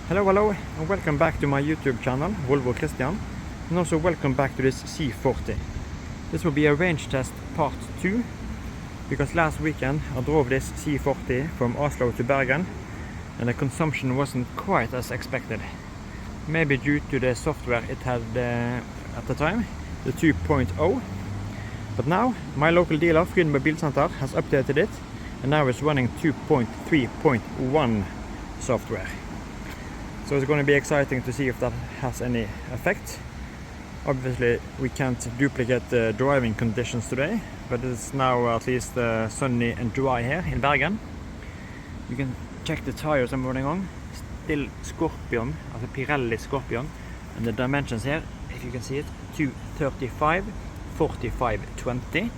Hello and welcome back to my YouTube channel, Volvo Christian, and also welcome back to this C40. This will be a range test part 2, because last weekend I drove this C40 from Oslo to Bergen and the consumption wasn't quite as expected. Maybe due to the software it had at the time, the 2.0. But now my local dealer, Fjord Bilcenter, has updated it and now it's running 2.3.1 software. So it's going to be exciting to see if that has any effect. Obviously we can't duplicate the driving conditions today, but it's now at least sunny and dry here in Bergen. You can check the tires I'm running on. Still Scorpion, also Pirelli Scorpion, and the dimensions here, if you can see it, 235, 45, 20.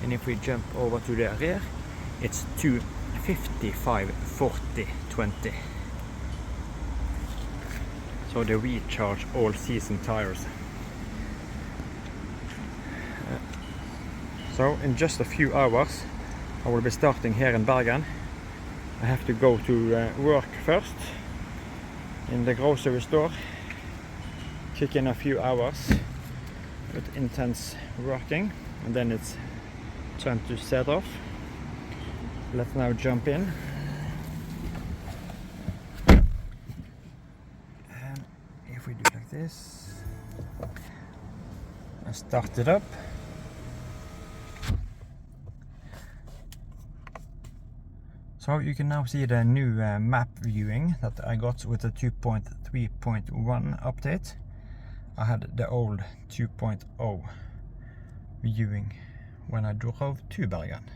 And if we jump over to the rear, it's 255, 40, 20. So they recharge all season tires. So in just a few hours I will be starting here in Bergen. I have to go to work first in the grocery store, kick in a few hours with intense working, and then it's time to set off. Let's now jump in. If we do like this, I start it up. So you can now see the new map viewing that I got with the 2.3.1 update. I had the old 2.0 viewing when I drove to Bergen.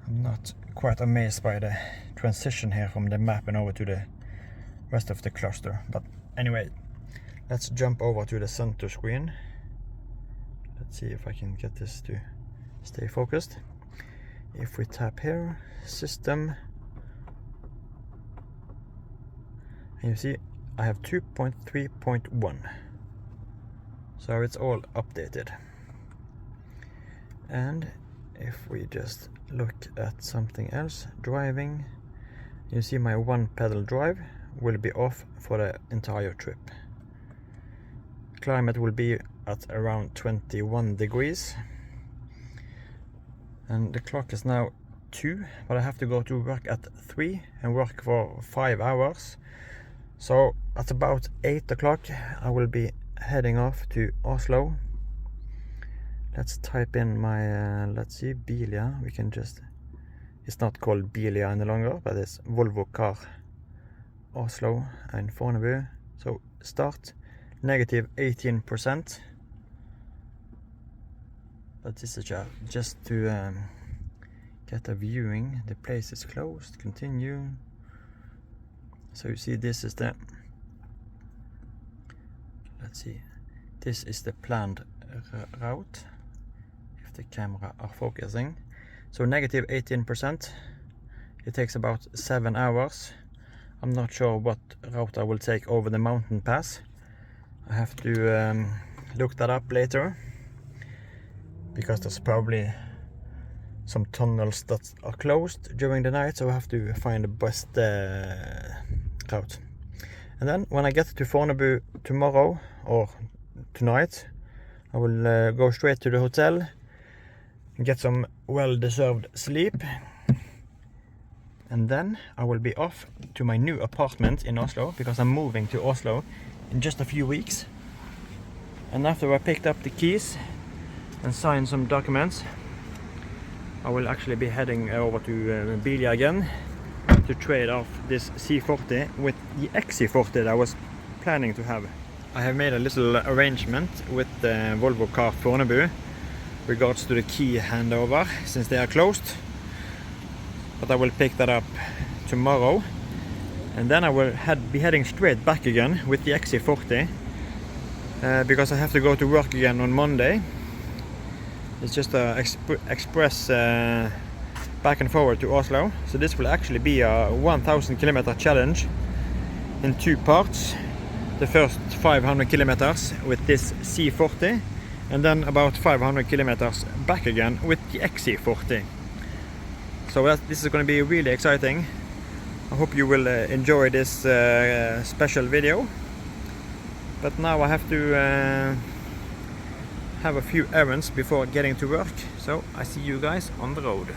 I'm not quite amazed by the transition here from the map and over to the rest of the cluster, but anyway, let's jump over to the center screen. Let's see if I can get this to stay focused. If we tap here, system, and you see I have 2.3.1, so it's all updated. And if we just look at something else, driving, you see my one pedal drive will be off for the entire trip. Climate will be at around 21 degrees. And the clock is now 2, but I have to go to work at 3 and work for 5 hours. So at about 8 o'clock I will be heading off to Oslo. Let's type in my, let's see, Bilia. We can just, it's not called Bilia any longer, but it's Volvo car Oslo and Fornebu. So start, negative 18%. But this is just to get a viewing. The place is closed. Continue. So you see this is the, let's see, this is the planned route, if the camera are focusing. So negative 18%. It takes about 7 hours. I'm not sure what route I will take over the mountain pass. I have to look that up later, because there's probably some tunnels that are closed during the night, so I have to find the best route. And then when I get to Fornebu tomorrow or tonight, I will go straight to the hotel and get some well-deserved sleep. And then I will be off to my new apartment in Oslo, because I'm moving to Oslo in just a few weeks. And after I picked up the keys and sign some documents, I will actually be heading over to Bilia again to trade off this C40 with the XC40 that I was planning to have. I have made a little arrangement with the Volvo car Fornebu regards to the key handover, since they are closed. But I will pick that up tomorrow, and then I will be heading straight back again with the XC40 because I have to go to work again on Monday. It's just a express back and forward to Oslo. So this will actually be a 1,000 kilometer challenge in 2 parts. The first 500 kilometers with this C40, and then about 500 kilometers back again with the XC40. So this is going to be really exciting. I hope you will enjoy this special video. But now I have to have a few errands before getting to work, so I see you guys on the road.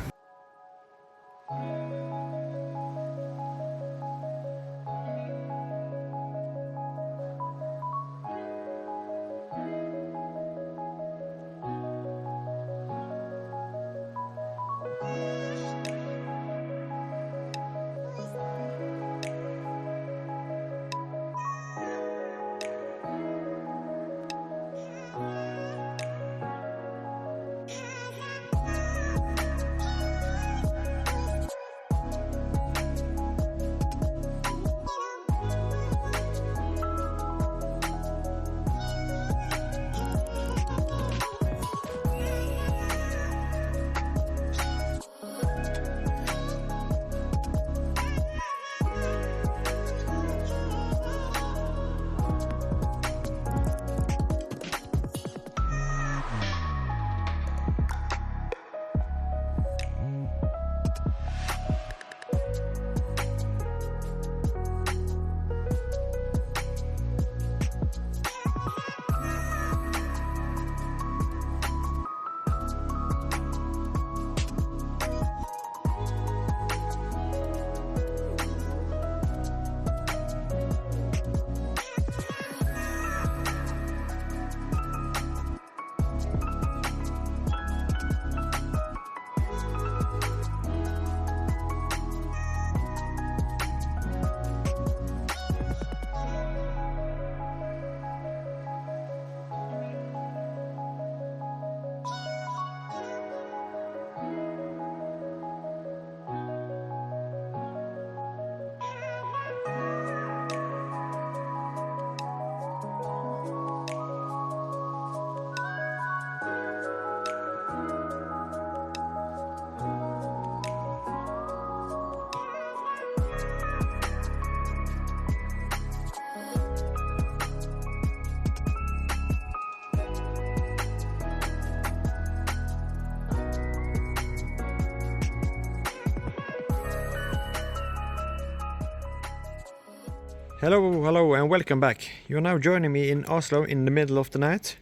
Hello and welcome back. You are now joining me in Oslo in the middle of the night.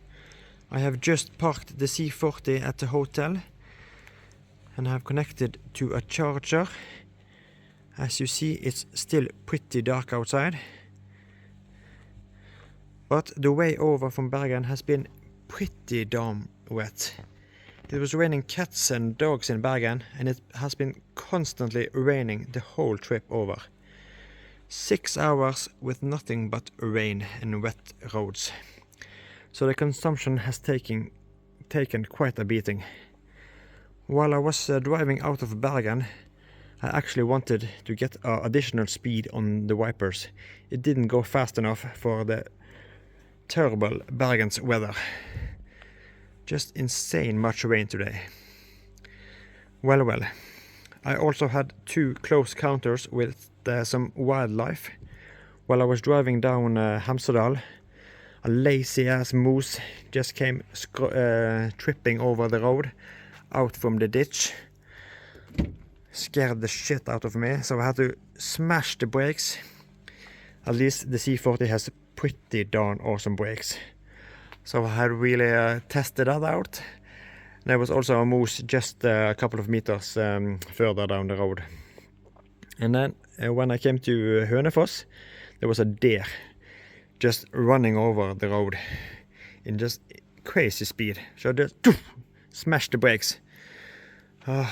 I have just parked the C40 at the hotel and I have connected to a charger. As you see, it's still pretty dark outside. But the way over from Bergen has been pretty damn wet. It was raining cats and dogs in Bergen and it has been constantly raining the whole trip over. 6 hours with nothing but rain and wet roads. So the consumption has taken quite a beating. While I was driving out of Bergen, I actually wanted to get additional speed on the wipers. It didn't go fast enough for the terrible Bergen's weather. Just insane much rain today. Well. I also had 2 close encounters with some wildlife. While I was driving down Hemsedal, a lazy ass moose just came tripping over the road out from the ditch. Scared the shit out of me, so I had to smash the brakes. At least the C40 has pretty darn awesome brakes. So I had really tested that out. There was also a moose just a couple of meters further down the road. And then when I came to Hønefoss, there was a deer just running over the road in just crazy speed. So I just smashed the brakes. You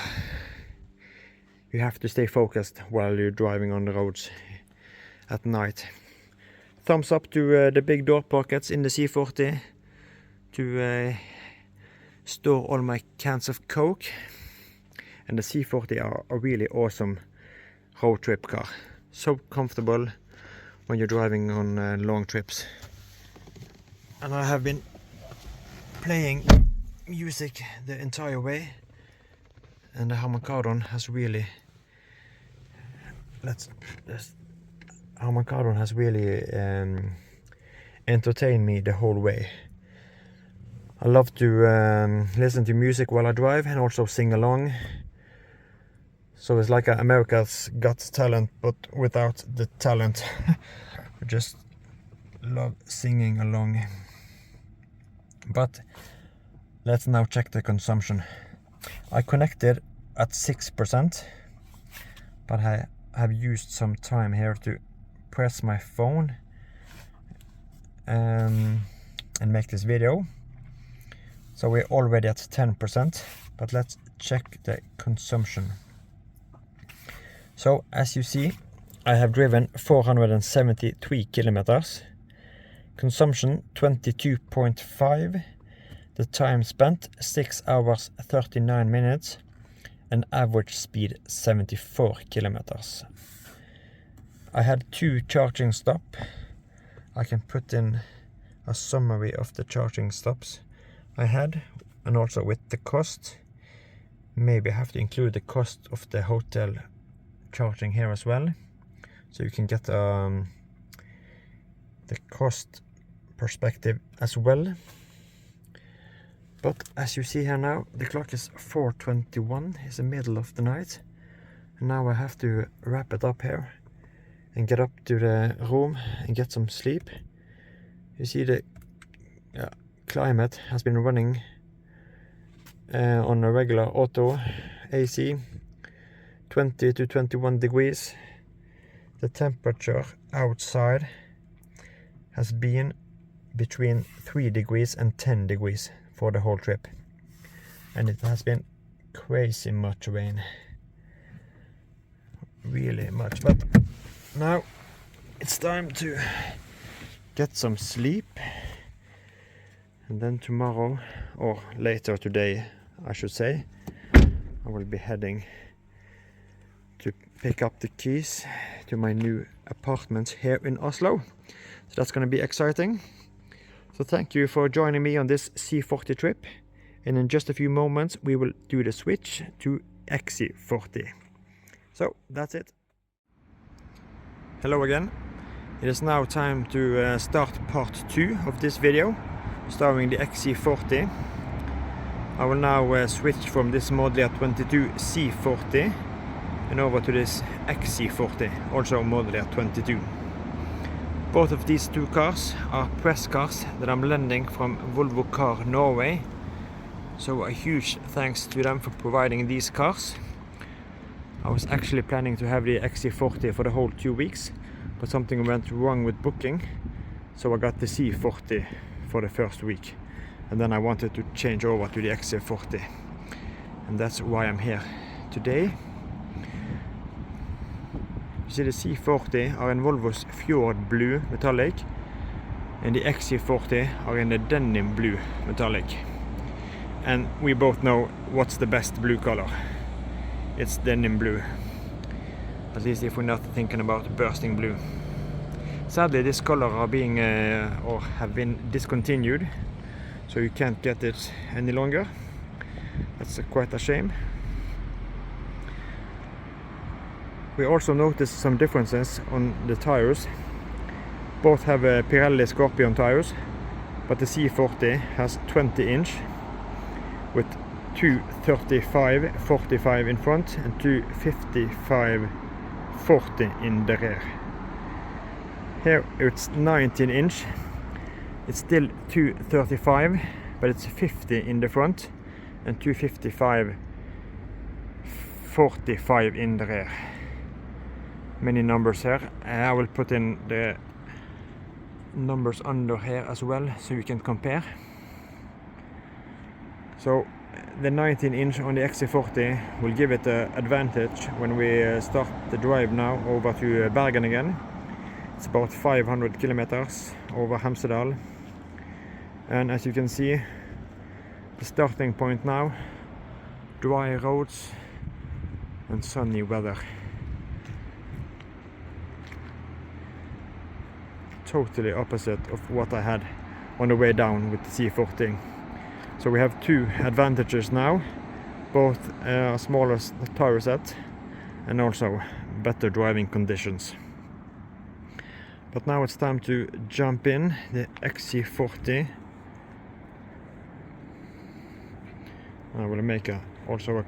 have to stay focused while you're driving on the roads at night. Thumbs up to the big door pockets in the C40 to store all my cans of Coke. And the C40 are a really awesome road trip car. So comfortable when you're driving on long trips. And I have been playing music the entire way, and the Harman-Kardon has really entertained me the whole way. I love to listen to music while I drive and also sing along. So it's like America's Got Talent, but without the talent. I just love singing along. But let's now check the consumption. I connected at 6%, but I have used some time here to press my phone and make this video. So we're already at 10%, but let's check the consumption. So as you see, I have driven 473 kilometers. Consumption 22.5. The time spent 6 hours 39 minutes. And average speed 74 kilometers. I had 2 charging stops. I can put in a summary of the charging stops I had, and also with the cost. Maybe I have to include the cost of the hotel charging here as well, so you can get the cost perspective as well. But as you see here now, the clock is 4:21, it's the middle of the night, and now I have to wrap it up here and get up to the room and get some sleep. You see the climate has been running on a regular auto AC, 20 to 21 degrees. The temperature outside has been between 3 degrees and 10 degrees for the whole trip, and it has been crazy much rain, really much. But now it's time to get some sleep, and then tomorrow, or later today I should say, I will be heading to pick up the keys to my new apartment here in Oslo. So that's going to be exciting. So thank you for joining me on this C40 trip, and in just a few moments we will do the switch to XC40. So that's it. Hello again. It is now time to start part 2 of this video, starring the XC40. I will now switch from this model year 22 C40 and over to this XC40, also model year 22. Both of these 2 cars are press cars that I'm lending from Volvo Car Norway. So a huge thanks to them for providing these cars. I was actually planning to have the XC40 for the whole 2 weeks, but something went wrong with booking. So I got the C40 for the first week. And then I wanted to change over to the XC40. And that's why I'm here today. You see the C40 are in Volvo's Fjord blue metallic, and the XC40 are in the Denim blue metallic. And we both know what's the best blue color. It's Denim blue. At least if we're not thinking about bursting blue. Sadly, this color are being or have been discontinued, so you can't get it any longer. That's quite a shame. We also noticed some differences on the tires. Both have Pirelli Scorpion tires, but the C40 has 20-inch with 235/45 in front and 255/40 in the rear. Here it's 19-inch. It's still 235, but it's 50 in the front and 255/45 in the rear. Many numbers here. I will put in the numbers under here as well, so you can compare. So the 19-inch on the XC40 will give it an advantage when we start the drive now over to Bergen again. It's about 500 kilometers over Hemsedal, and as you can see, the starting point now, dry roads and sunny weather. Totally opposite of what I had on the way down with the C40. So we have 2 advantages now, both a smaller tire set and also better driving conditions. But now it's time to jump in the XC40. I will make a also a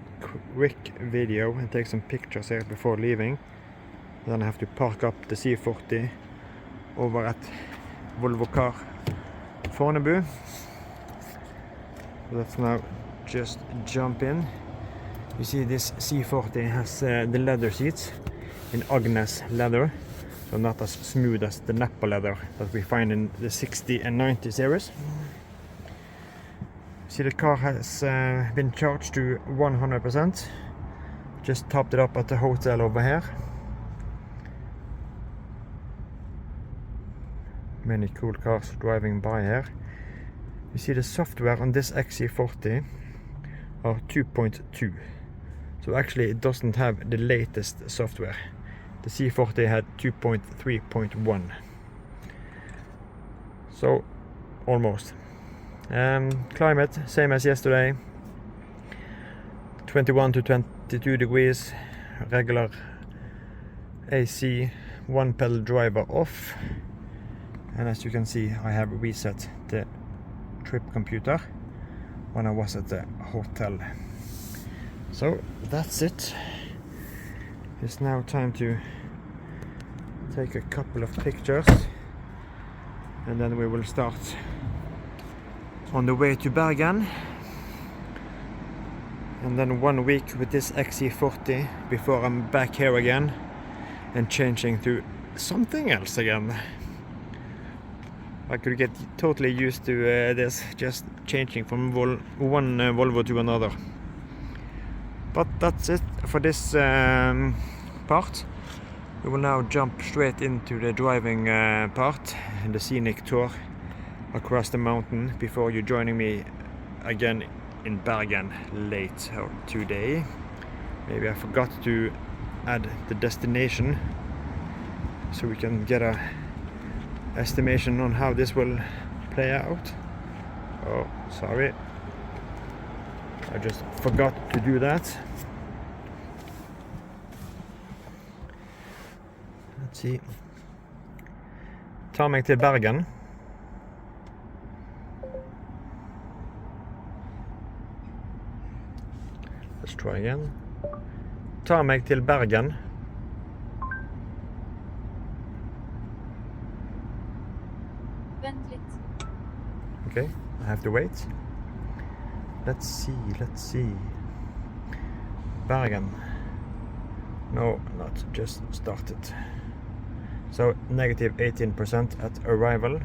quick video and take some pictures here before leaving. Then I have to park up the C40 over at Volvo Car Fornebu. Let's now just jump in. You see this C40 has the leather seats in Agnes leather, so not as smooth as the Nappa leather that we find in the 60 and 90 series. See, the car has been charged to 100%. Just topped it up at the hotel over here. Many cool cars driving by here. You see the software on this XC40 are 2.2. So actually it doesn't have the latest software. The C40 had 2.3.1. So almost. Climate, same as yesterday. 21 to 22 degrees. Regular AC, one pedal driver off. And as you can see, I have reset the trip computer when I was at the hotel. So that's it. It's now time to take a couple of pictures and then we will start on the way to Bergen. And then 1 week with this XC40 before I'm back here again and changing to something else again. I could get totally used to this, just changing from one Volvo to another. But that's it for this part. We will now jump straight into the driving part and the scenic tour across the mountain before you joining me again in Bergen later today. Maybe I forgot to add the destination so we can get a estimation on how this will play out. Oh, sorry. I just forgot to do that. Let's see. Ta meg til Bergen. Let's try again. Ta meg til Bergen. Vent litt. Okay, I have to wait. Let's see. Bergen. No, not just started. So negative 18% at arrival.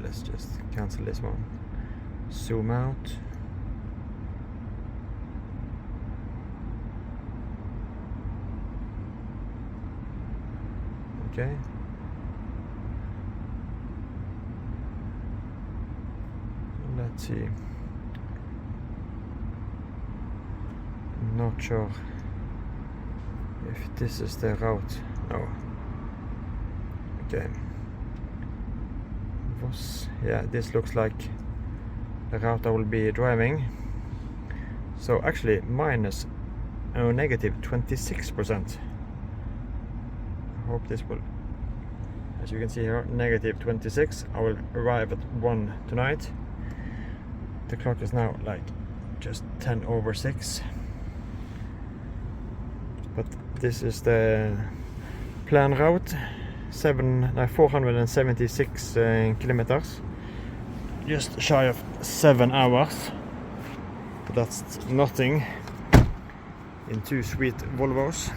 Let's just cancel this one. Zoom out. Okay. Let's see. I'm not sure if this is the route. No. Okay. Yeah, this looks like the route I will be driving. So actually negative 26%. I hope this will, as you can see here, negative 26. I will arrive at 1 tonight. The clock is now like just 10 over 6. But this is the plan route. 476 kilometers. Just shy of 7 hours. But that's nothing in 2 sweet Volvos.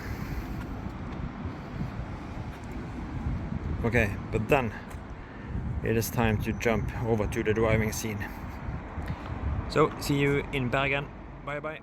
Okay, but then it is time to jump over to the driving scene. So, see you in Bergen. Bye bye.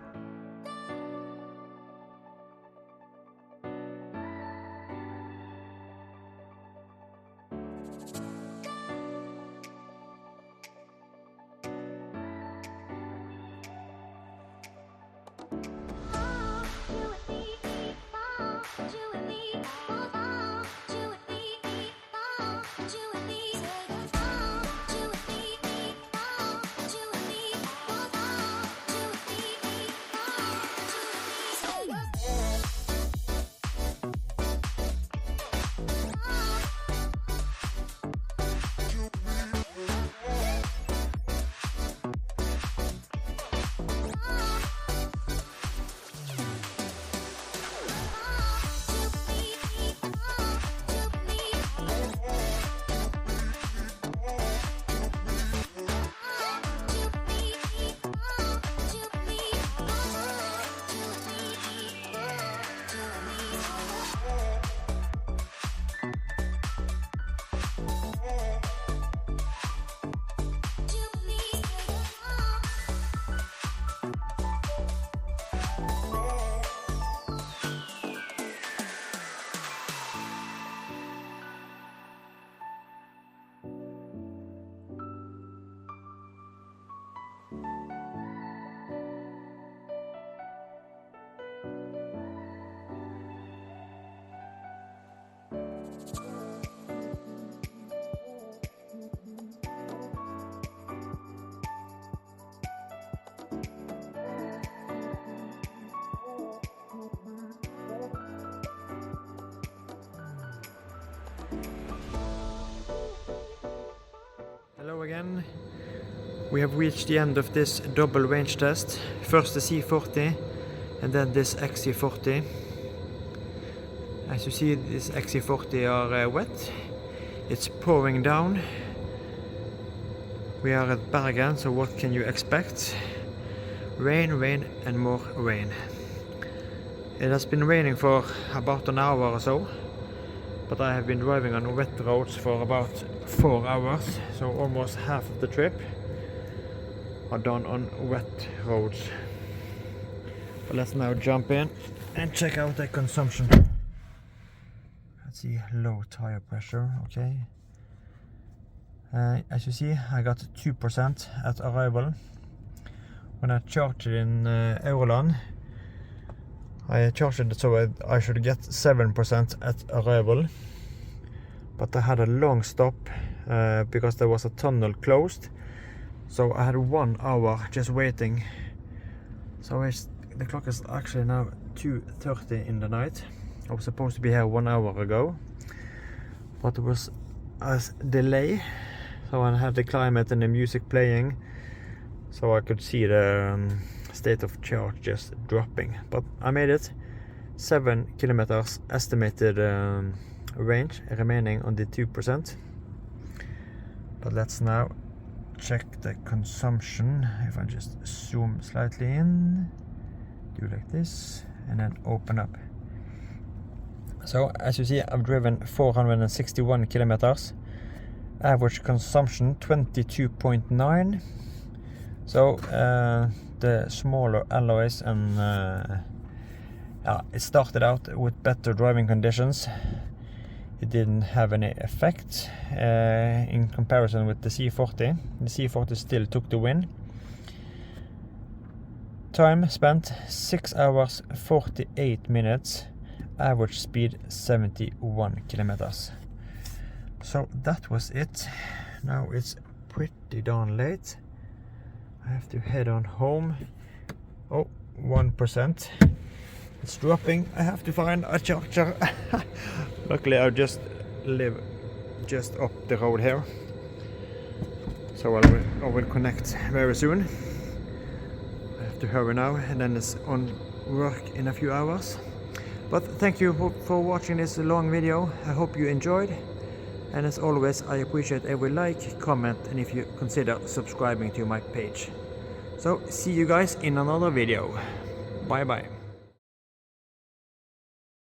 Bergen. We have reached the end of this double range test. First the C40 and then this XC40. As you see, this XC40 are wet. It's pouring down. We are at Bergen, so what can you expect? Rain, rain and more rain. It has been raining for about an hour or so, but I have been driving on wet roads for about 4 hours, so almost half of the trip are done on wet roads. But let's now jump in and check out the consumption. Let's see, low tire pressure, okay. As you see, I got 2% at arrival. When I charged it in Euroland, I charged it so I should get 7% at arrival. But I had a long stop because there was a tunnel closed. So I had 1 hour just waiting. So the clock is actually now 2:30 in the night. I was supposed to be here 1 hour ago, but there was a delay. So I had the climate and the music playing, so I could see the state of charge just dropping. But I made it. 7 kilometers estimated range remaining on the 2%. But let's now check the consumption. If I just zoom slightly in, do like this, and then open up. So as you see, I've driven 461 kilometers. Average consumption 22.9. So the smaller alloys and it started out with better driving conditions. It didn't have any effect in comparison with the C40. The C40 still took the win. Time spent 6 hours 48 minutes. Average speed 71 kilometers. So that was it. Now it's pretty darn late. I have to head on home. Oh, 1%. It's dropping. I have to find a charger. Luckily I just live just up the road here, so I will connect very soon. I have to hurry now, and then it's on work in a few hours. But thank you for watching this long video. I hope you enjoyed, and as always I appreciate every like, comment, and if you consider subscribing to my page. So see you guys in another video. Bye bye.